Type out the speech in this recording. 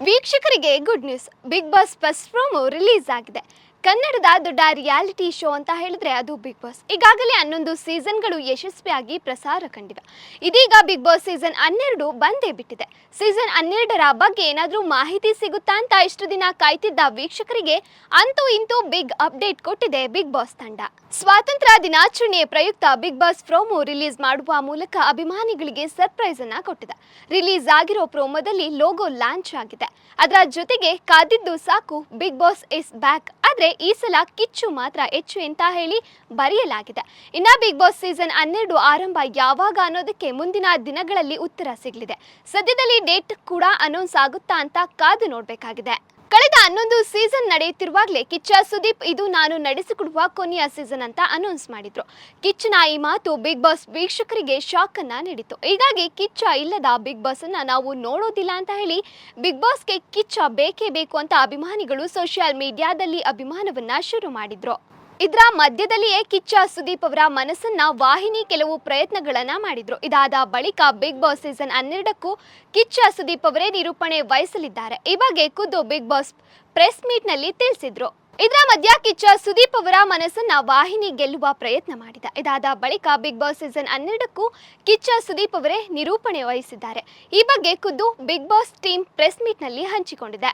ವೀಕ್ಷಕರಿಗೆ good news. Big boss first promo release ಆಗಿದೆ. ಕನ್ನಡದ ದೊಡ್ಡ ರಿಯಾಲಿಟಿ ಶೋ ಅಂತ ಹೇಳಿದ್ರೆ ಅದು ಬಿಗ್ ಬಾಸ್. ಈಗಾಗಲೇ 11 ಸೀಸನ್ಗಳು ಯಶಸ್ವಿಯಾಗಿ ಪ್ರಸಾರ ಕಂಡಿವೆ. ಇದೀಗ ಬಿಗ್ ಬಾಸ್ ಸೀಸನ್ 12 ಬಂದೇ ಬಿಟ್ಟಿದೆ. ಸೀಸನ್ 12ರ ಬಗ್ಗೆ ಏನಾದರೂ ಮಾಹಿತಿ ಸಿಗುತ್ತಾ ಅಂತ ಇಷ್ಟು ದಿನ ಕಾಯ್ತಿದ್ದ ವೀಕ್ಷಕರಿಗೆ ಅಂತೂ ಇಂತೂ ಬಿಗ್ ಅಪ್ಡೇಟ್ ಕೊಟ್ಟಿದೆ ಬಿಗ್ ಬಾಸ್ ತಂಡ. ಸ್ವಾತಂತ್ರ್ಯ ದಿನಾಚರಣೆಯ ಪ್ರಯುಕ್ತ ಬಿಗ್ ಬಾಸ್ ಪ್ರೋಮೋ ರಿಲೀಸ್ ಮಾಡುವ ಮೂಲಕ ಅಭಿಮಾನಿಗಳಿಗೆ ಸರ್ಪ್ರೈಸ್ ಅನ್ನ ಕೊಟ್ಟಿದೆ. ರಿಲೀಸ್ ಆಗಿರೋ ಪ್ರೋಮೋದಲ್ಲಿ ಲೋಗೋ ಲಾಂಚ್ ಆಗಿದೆ. ಅದರ ಜೊತೆಗೆ ಕಾದಿದ್ದು ಸಾಕು, ಬಿಗ್ ಬಾಸ್ ಇಸ್ ಬ್ಯಾಕ್. ಆದ್ರೆ ಈ ಸಲ ಕಿಚ್ಚು ಮಾತ್ರ ಹೆಚ್ಚು ಅಂತ ಹೇಳಿ ಬರೆಯಲಾಗಿದೆ. ಇನ್ನ ಬಿಗ್ ಬಾಸ್ ಸೀಸನ್ 12 ಆರಂಭ ಯಾವಾಗ ಅನ್ನೋದಕ್ಕೆ ಮುಂದಿನ ದಿನಗಳಲ್ಲಿ ಉತ್ತರ ಸಿಗಲಿದೆ. ಸದ್ಯದಲ್ಲಿ ಡೇಟ್ ಕೂಡ ಅನೌನ್ಸ್ ಆಗುತ್ತಾ ಅಂತ ಕಾದು ನೋಡಬೇಕಾಗಿದೆ. ಕಳೆದ 11 ಸೀಸನ್ ನಡೆಯುತ್ತಿರುವಾಗಲೇ ಕಿಚ್ಚ ಸುದೀಪ್ ಇದು ನಾನು ನಡೆಸಿಕೊಡುವ ಕೊನೆಯ ಸೀಸನ್ ಅಂತ ಅನೌನ್ಸ್ ಮಾಡಿದ್ರು. ಕಿಚ್ಚನ ಈ ಮಾತು ಬಿಗ್ ಬಾಸ್ ವೀಕ್ಷಕರಿಗೆ ಶಾಕ್ ಅನ್ನ ನೀಡಿತು. ಹೀಗಾಗಿ ಕಿಚ್ಚ ಇಲ್ಲದ ಬಿಗ್ ಬಾಸ್ ಅನ್ನ ನಾವು ನೋಡೋದಿಲ್ಲ ಅಂತ ಹೇಳಿ ಬಿಗ್ ಬಾಸ್ಗೆ ಕಿಚ್ಚ ಬೇಕೇ ಬೇಕು ಅಂತ ಅಭಿಮಾನಿಗಳು ಸೋಷಿಯಲ್ ಮೀಡಿಯಾದಲ್ಲಿ ಅಭಿಮಾನವನ್ನ ಶುರು ಮಾಡಿದ್ರು. ಇದರ ಮಧ್ಯದಲ್ಲಿಯೇ ಕಿಚ್ಚ ಸುದೀಪ್ ಅವರ ಮನಸ್ಸನ್ನ ವಾಹಿನಿ ಕೆಲವು ಪ್ರಯತ್ನಗಳನ್ನ ಮಾಡಿದ್ರು. ಇದಾದ ಬಳಿಕ ಬಿಗ್ ಬಾಸ್ ಸೀಸನ್ 12ಕ್ಕೂ ಕಿಚ್ಚ ಸುದೀಪ್ ಅವರೇ ನಿರೂಪಣೆ ವಹಿಸಲಿದ್ದಾರೆ. ಈ ಬಗ್ಗೆ ಖುದ್ದು ಬಿಗ್ ಬಾಸ್ ಪ್ರೆಸ್ ಮೀಟ್ ನಲ್ಲಿ ತಿಳಿಸಿದ್ರು. ಇದರ ಮಧ್ಯ ಕಿಚ್ಚ ಸುದೀಪ್ ಅವರ ಮನಸ್ಸನ್ನ ವಾಹಿನಿ ಗೆಲ್ಲುವ ಪ್ರಯತ್ನ ಮಾಡಿದ. ಇದಾದ ಬಳಿಕ ಬಿಗ್ ಬಾಸ್ ಸೀಸನ್ 12ಕ್ಕೂ ಕಿಚ್ಚ ಸುದೀಪ್ ಅವರೇ ನಿರೂಪಣೆ ವಹಿಸಿದ್ದಾರೆ. ಈ ಬಗ್ಗೆ ಖುದ್ದು big boss team press meet ನಲ್ಲಿ ಹಂಚಿಕೊಂಡಿದೆ.